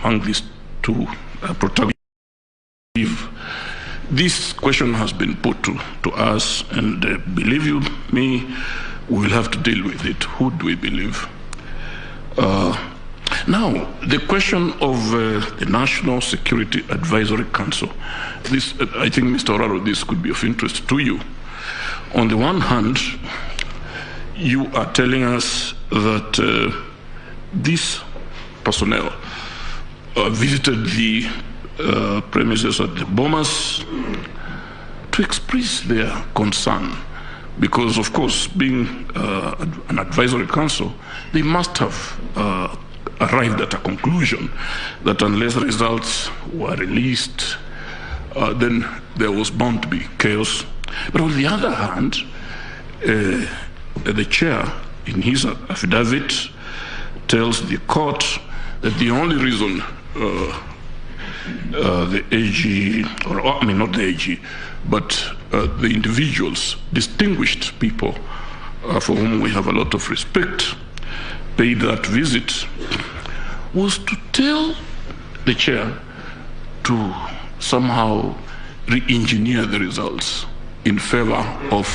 among these two protagonists. This question has been put to us, and believe you me, we will have to deal with it. Who do we believe? Now, the question of the National Security Advisory Council. This, I think, Mr. Oraro, this could be of interest to you. On the one hand, you are telling us that this personnel visited the premises at the Bomas to express their concern, because, of course, being an advisory council, they must have arrived at a conclusion that unless results were released, then there was bound to be chaos. But on the other hand, the chair, in his affidavit, tells the court that the only reason the AG, or I mean not the AG, but the individuals, distinguished people for whom we have a lot of respect, paid that visit, was to tell the chair to somehow re-engineer the results in favor of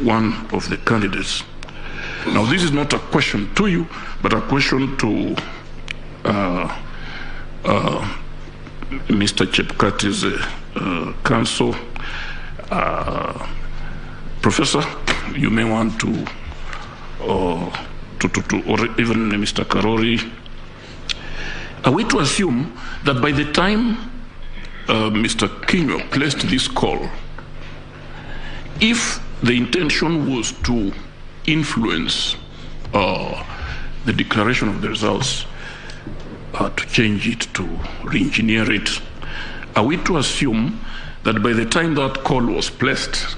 one of the candidates. Now, this is not a question to you, but a question to Mr. Chepkati's counsel. Professor, you may want to, or even Mr. Karori, are we to assume that by the time Mr. Kinyo placed this call, if the intention was to influence the declaration of the results, to change it, to re-engineer it, are we to assume that by the time that call was placed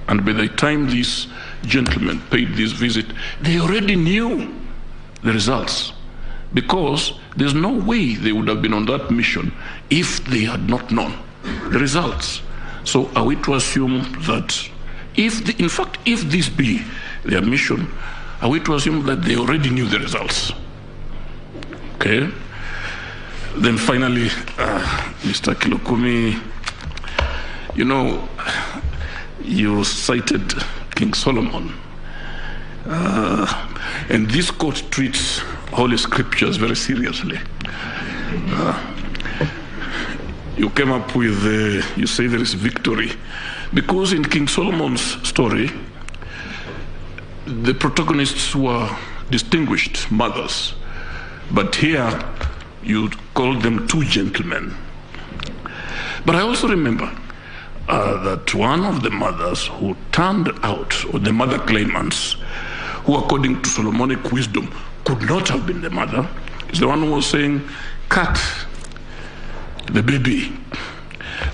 and by the time these gentlemen paid this visit, they already knew the results? Because there's no way they would have been on that mission if they had not known the results. So are we to assume that in fact, if this be their mission, are we to assume that they already knew the results? Okay. Then finally, Mr. Kilokumi, you know, you cited King Solomon. And this court treats Holy Scriptures very seriously. You came up with, you say there is victory. Because in King Solomon's story, the protagonists were distinguished mothers. But here, you called them two gentlemen. But I also remember that one of the mothers who turned out, or the mother claimants, who according to Solomonic wisdom could not have been the mother, is the one who was saying, cut the baby.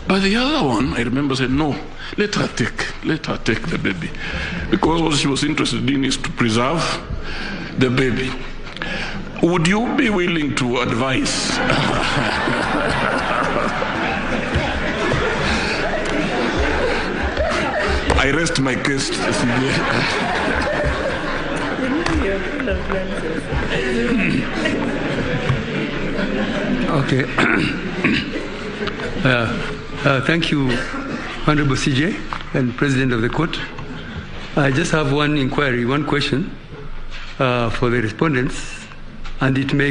But the other one, I remember, said, no, let her take the baby. Because what she was interested in is to preserve the baby. Would you be willing to advise? I rest my case. Okay. Thank you, Honorable CJ and President of the Court. I just have one inquiry, one question for the respondents, and it may go